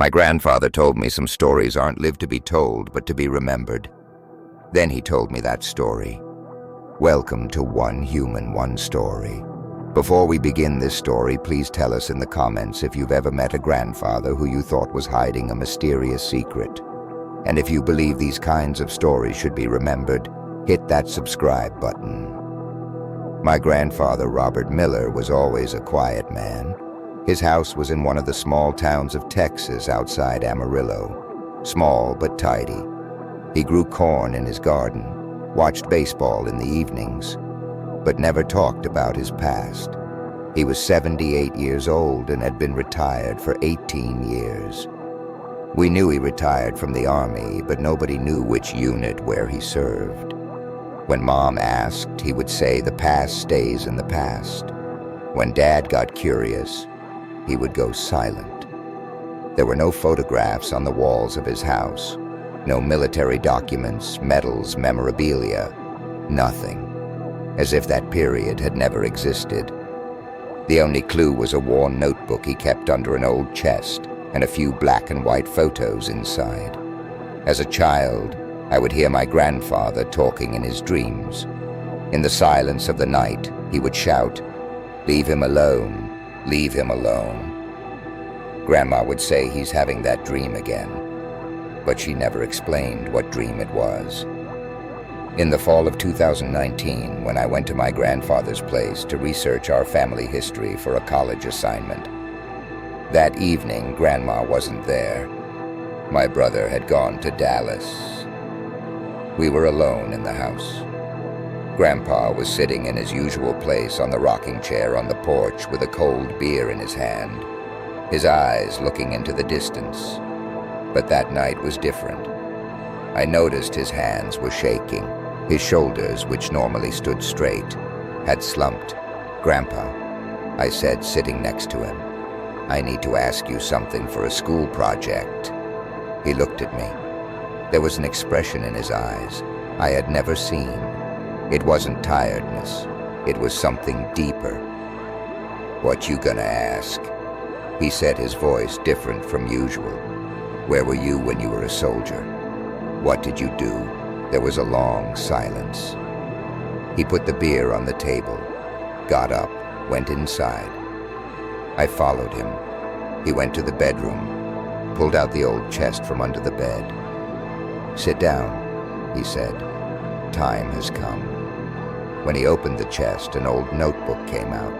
My grandfather told me some stories aren't lived to be told, but to be remembered. Then he told me that story. Welcome to One Human, One Story. Before we begin this story, please tell us in the comments if you've ever met a grandfather who you thought was hiding a mysterious secret. And if you believe these kinds of stories should be remembered, hit that subscribe button. My grandfather, Robert Miller, was always a quiet man. His house was in one of the small towns of Texas outside Amarillo. Small but tidy. He grew corn in his garden, watched baseball in the evenings, but never talked about his past. He was 78 years old and had been retired for 18 years. We knew he retired from the Army, but nobody knew which unit where he served. When Mom asked, he would say the past stays in the past. When Dad got curious, he would go silent. There were no photographs on the walls of his house, no military documents, medals, memorabilia, nothing, as if that period had never existed. The only clue was a worn notebook he kept under an old chest and a few black and white photos inside. As a child, I would hear my grandfather talking in his dreams. In the silence of the night, he would shout, "Leave him alone. Leave him alone." Grandma would say he's having that dream again, but she never explained what dream it was. In the fall of 2019, when I went to my grandfather's place to research our family history for a college assignment, that evening Grandma wasn't there. My brother had gone to Dallas. We were alone in the house. Grandpa was sitting in his usual place on the rocking chair on the porch with a cold beer in his hand, his eyes looking into the distance. But that night was different. I noticed his hands were shaking. His shoulders, which normally stood straight, had slumped. "Grandpa," I said, sitting next to him, "I need to ask you something for a school project." He looked at me. There was an expression in his eyes I had never seen. It wasn't tiredness. It was something deeper. "What you gonna ask?" He said, his voice different from usual. "Where were you when you were a soldier? What did you do?" There was a long silence. He put the beer on the table, got up, went inside. I followed him. He went to the bedroom, pulled out the old chest from under the bed. "Sit down," he said. "Time has come." When he opened the chest, an old notebook came out.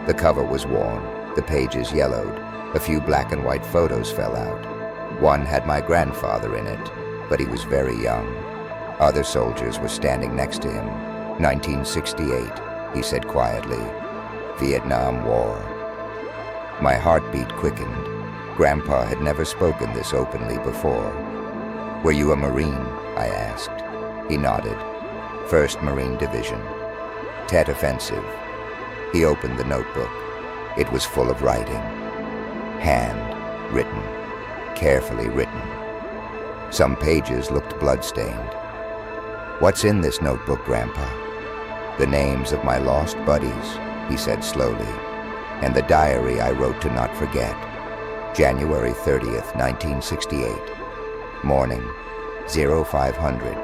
The cover was worn, the pages yellowed, a few black and white photos fell out. One had my grandfather in it, but he was very young. Other soldiers were standing next to him. 1968, he said quietly. Vietnam War. My heartbeat quickened. Grandpa had never spoken this openly before. "Were you a Marine?" I asked. He nodded. 1st Marine Division. Tet Offensive. He opened the notebook. It was full of writing. Hand-written. Carefully written. Some pages looked blood-stained. "What's in this notebook, Grandpa?" "The names of my lost buddies," he said slowly, "and the diary I wrote to not forget. January 30th, 1968. Morning, 0500.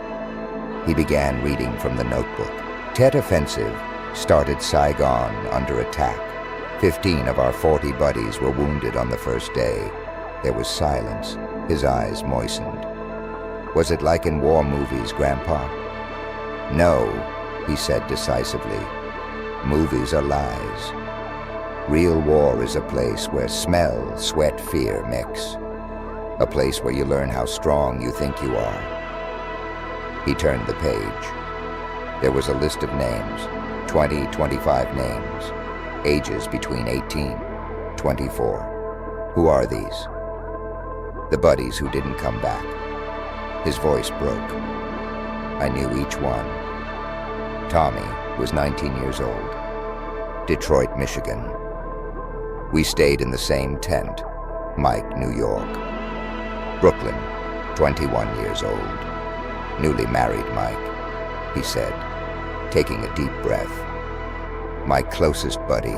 He began reading from the notebook. "Tet Offensive started Saigon under attack. 15 of our 40 buddies were wounded on the first day." There was silence. His eyes moistened. "Was it like in war movies, Grandpa?" "No," he said decisively. "Movies are lies. Real war is a place where smell, sweat, fear mix. A place where you learn how strong you think you are." He turned the page. There was a list of names, 25 names, ages between 18, 24. "Who are these?" "The buddies who didn't come back." His voice broke. I knew each one. Tommy was 19 years old. Detroit, Michigan. We stayed in the same tent. Mike, New York. Brooklyn, 21 years old. Newly married Mike, he said, taking a deep breath. My closest buddy.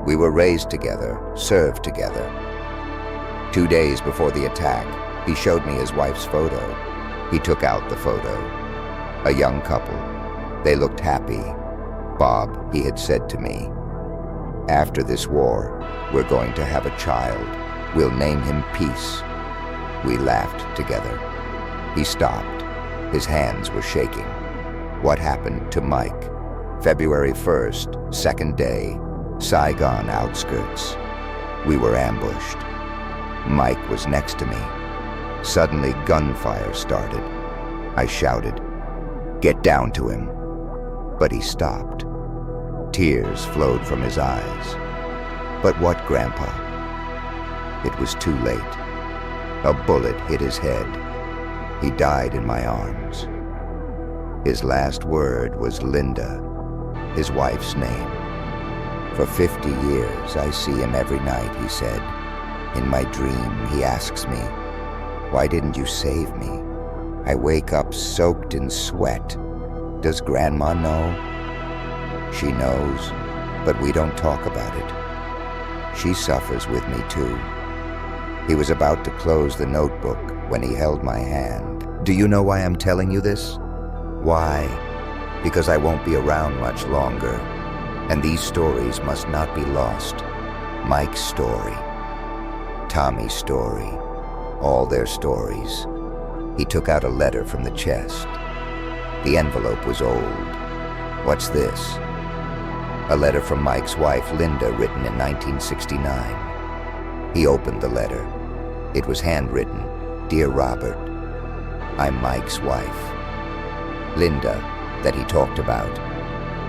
We were raised together, served together. 2 days before the attack, he showed me his wife's photo. He took out the photo. A young couple. They looked happy. Bob, he had said to me, "After this war, we're going to have a child. We'll name him Peace." We laughed together. He stopped. His hands were shaking. What happened to Mike? February 1st, second day, Saigon outskirts. We were ambushed. Mike was next to me. Suddenly, gunfire started. I shouted, "Get down to him." But he stopped. Tears flowed from his eyes. "But what, Grandpa?" It was too late. A bullet hit his head. He died in my arms. His last word was Linda, his wife's name. "For 50 years, I see him every night," he said. "In my dream, he asks me, 'Why didn't you save me?' I wake up soaked in sweat. Does Grandma know?" "She knows, but we don't talk about it. She suffers with me too." He was about to close the notebook when he held my hand. "Do you know why I'm telling you this?" "Why?" "Because I won't be around much longer, and these stories must not be lost. Mike's story, Tommy's story, all their stories." He took out a letter from the chest. The envelope was old. "What's this?" "A letter from Mike's wife, Linda, written in 1969. He opened the letter. It was handwritten, "Dear Robert, I'm Mike's wife." Linda, that he talked about.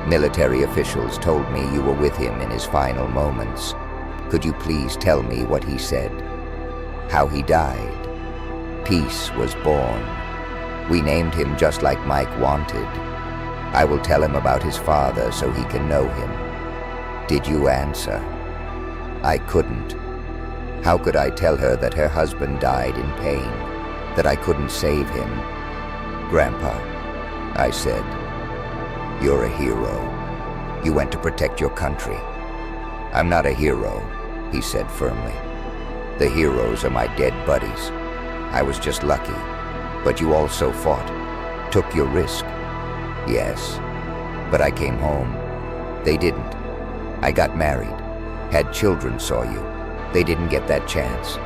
"Military officials told me you were with him in his final moments. Could you please tell me what he said? How he died? Peace was born. We named him just like Mike wanted. I will tell him about his father so he can know him." Did you answer? I couldn't. How could I tell her that her husband died in pain, that I couldn't save him? "Grandpa," I said, "you're a hero. You went to protect your country." "I'm not a hero," he said firmly. "The heroes are my dead buddies. I was just lucky. But you also fought, took your risk." "Yes, but I came home. They didn't. I got married, had children, saw you. They didn't get that chance."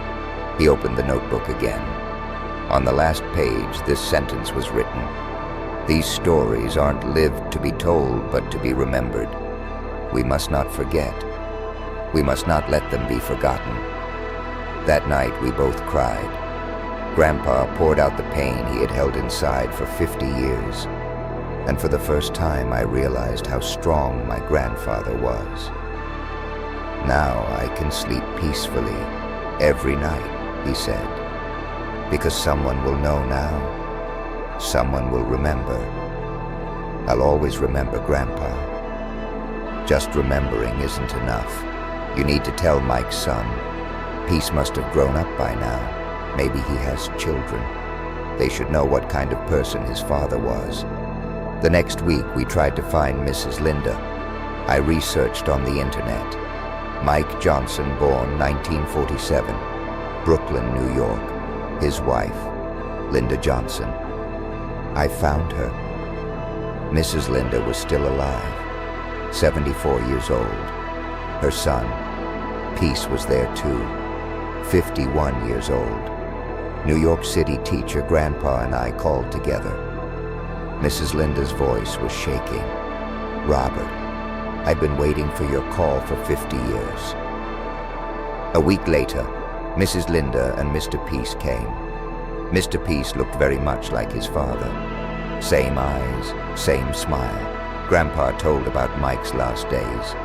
He opened the notebook again. On the last page, this sentence was written: "These stories aren't lived to be told, but to be remembered. We must not forget. We must not let them be forgotten." That night, we both cried. Grandpa poured out the pain he had held inside for 50 years. And for the first time, I realized how strong my grandfather was. "Now I can sleep peacefully every night," he said, "because someone will know now. Someone will remember. I'll always remember Grandpa." Just remembering isn't enough. You need to tell Mike's son. Peace must have grown up by now. Maybe he has children. They should know what kind of person his father was. The next week, we tried to find Mrs. Linda. I researched on the internet. Mike Johnson, born 1947, Brooklyn, New York. His wife, Linda Johnson. I found her. Mrs. Linda was still alive, 74 years old. Her son, Peace, was there too, 51 years old. New York City teacher Grandpa and I called together. Mrs. Linda's voice was shaking. "Robert, I've been waiting for your call for 50 years." A week later, Mrs. Linda and Mr. Peace came. Mr. Peace looked very much like his father. Same eyes, same smile. Grandpa told about Mike's last days,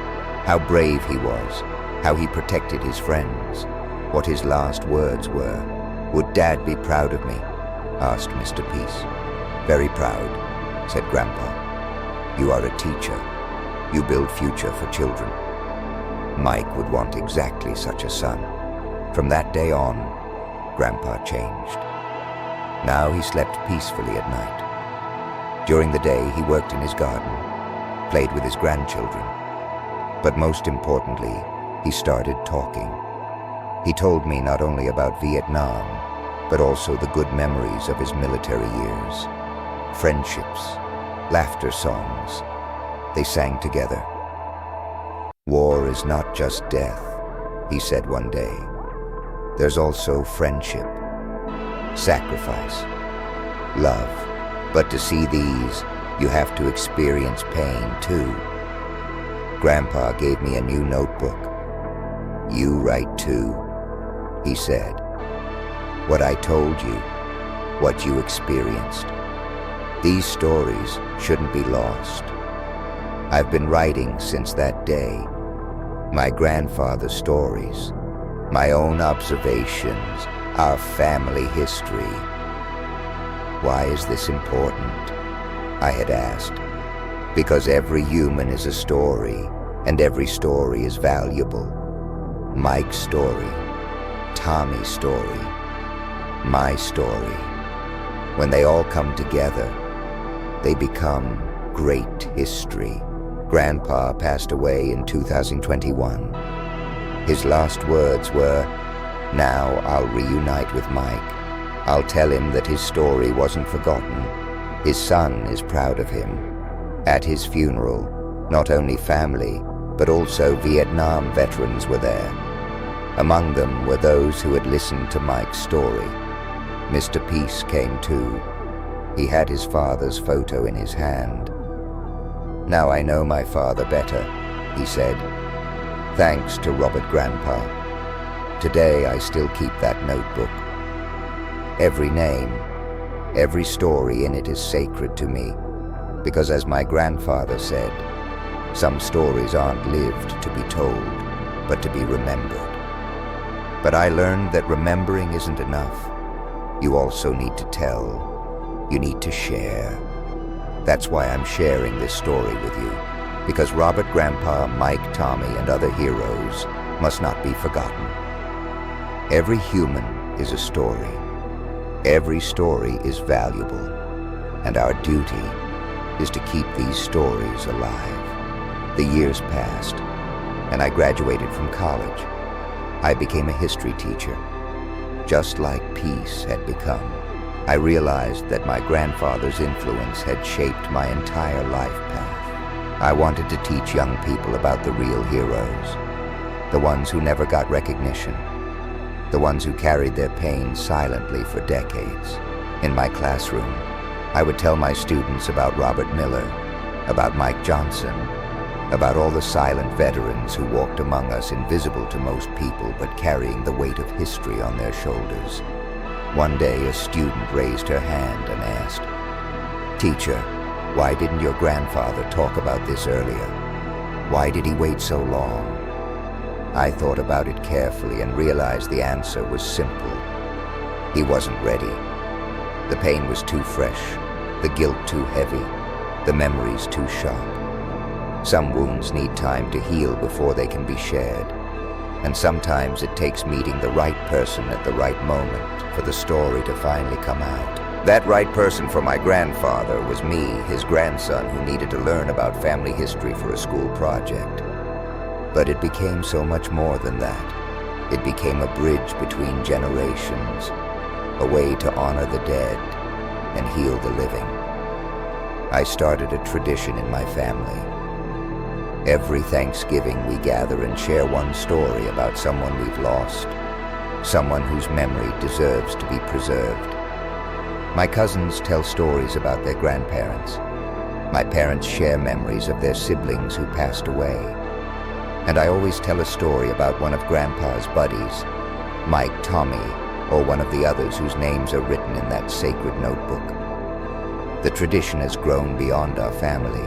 how brave he was, how he protected his friends, what his last words were. "Would Dad be proud of me?" asked Mr. Peace. "Very proud," said Grandpa. "You are a teacher. You build future for children." Mike would want exactly such a son. From that day on, Grandpa changed. Now he slept peacefully at night. During the day, he worked in his garden, played with his grandchildren. But most importantly, he started talking. He told me not only about Vietnam, but also the good memories of his military years. Friendships, laughter songs. They sang together. War is not just death, he said one day. There's also friendship, sacrifice, love. But to see these, you have to experience pain too. Grandpa gave me a new notebook. You write too, he said. What I told you, what you experienced. These stories shouldn't be lost. I've been writing since that day. My grandfather's stories, my own observations, our family history. Why is this important? I had asked. Because every human is a story, and every story is valuable. Mike's story, Tommy's story, my story. When they all come together, they become great history. Grandpa passed away in 2021. His last words were, "Now I'll reunite with Mike. I'll tell him that his story wasn't forgotten. His son is proud of him." At his funeral, not only family, but also Vietnam veterans were there. Among them were those who had listened to Mike's story. Mr. Peace came too. He had his father's photo in his hand. "Now I know my father better," he said. "Thanks to Robert Grandpa. Today I still keep that notebook. Every name, every story in it is sacred to me. Because as my grandfather said, some stories aren't lived to be told, but to be remembered. But I learned that remembering isn't enough. You also need to tell. You need to share. That's why I'm sharing this story with you. Because Robert Grandpa, Mike, Tommy, and other heroes must not be forgotten. Every human is a story. Every story is valuable. And our duty is to keep these stories alive. The years passed, and I graduated from college. I became a history teacher, just like Peace had become. I realized that my grandfather's influence had shaped my entire life path. I wanted to teach young people about the real heroes, the ones who never got recognition, the ones who carried their pain silently for decades. In my classroom, I would tell my students about Robert Miller, about Mike Johnson, about all the silent veterans who walked among us, invisible to most people, but carrying the weight of history on their shoulders. One day, a student raised her hand and asked, "Teacher, why didn't your grandfather talk about this earlier? Why did he wait so long?" I thought about it carefully and realized the answer was simple. He wasn't ready. The pain was too fresh, the guilt too heavy, the memories too sharp. Some wounds need time to heal before they can be shared. And sometimes it takes meeting the right person at the right moment for the story to finally come out. That right person for my grandfather was me, his grandson, who needed to learn about family history for a school project. But it became so much more than that. It became a bridge between generations, a way to honor the dead and heal the living. I started a tradition in my family. Every Thanksgiving we gather and share one story about someone we've lost, someone whose memory deserves to be preserved. My cousins tell stories about their grandparents. My parents share memories of their siblings who passed away. And I always tell a story about one of Grandpa's buddies, Mike, Tommy, or one of the others whose names are written in that sacred notebook. The tradition has grown beyond our family.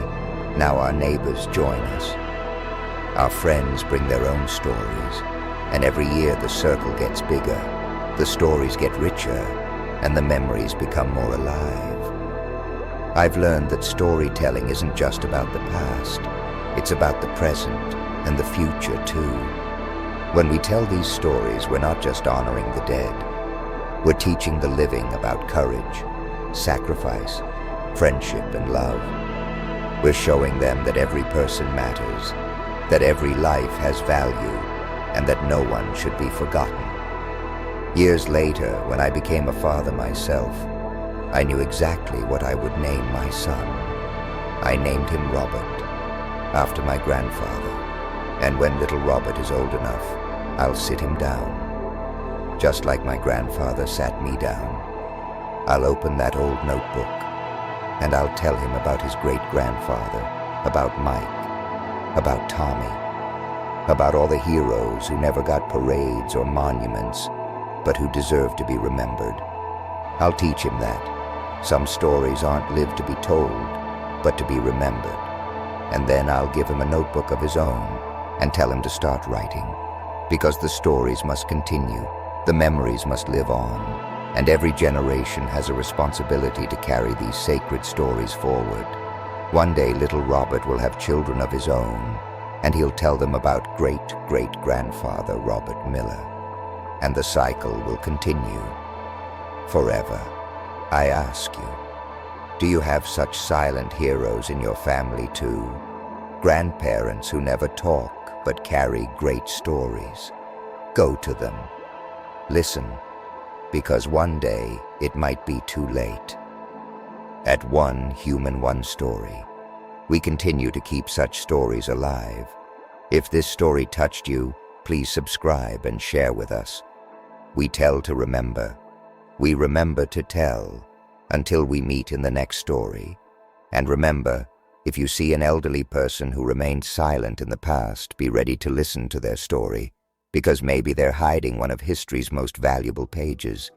Now our neighbors join us. Our friends bring their own stories, and every year the circle gets bigger, the stories get richer, and the memories become more alive. I've learned that storytelling isn't just about the past, it's about the present and the future too. When we tell these stories, we're not just honoring the dead, we're teaching the living about courage, sacrifice, friendship, and love. We're showing them that every person matters, that every life has value, and that no one should be forgotten. Years later, when I became a father myself, I knew exactly what I would name my son. I named him Robert, after my grandfather. And when little Robert is old enough, I'll sit him down, just like my grandfather sat me down. I'll open that old notebook, and I'll tell him about his great-grandfather, about Mike, about Tommy, about all the heroes who never got parades or monuments, but who deserve to be remembered. I'll teach him that some stories aren't lived to be told, but to be remembered. And then I'll give him a notebook of his own and tell him to start writing, because the stories must continue, the memories must live on, and every generation has a responsibility to carry these sacred stories forward. One day little Robert will have children of his own, and he'll tell them about great-great-grandfather Robert Miller. And the cycle will continue forever. I ask you, do you have such silent heroes in your family too? Grandparents who never talk but carry great stories. Go to them. Listen, because one day it might be too late. At One Human One Story, we continue to keep such stories alive. If this story touched you, please subscribe and share with us. We tell to remember. We remember to tell, until we meet in the next story. And remember, if you see an elderly person who remained silent in the past, be ready to listen to their story, because maybe they're hiding one of history's most valuable pages.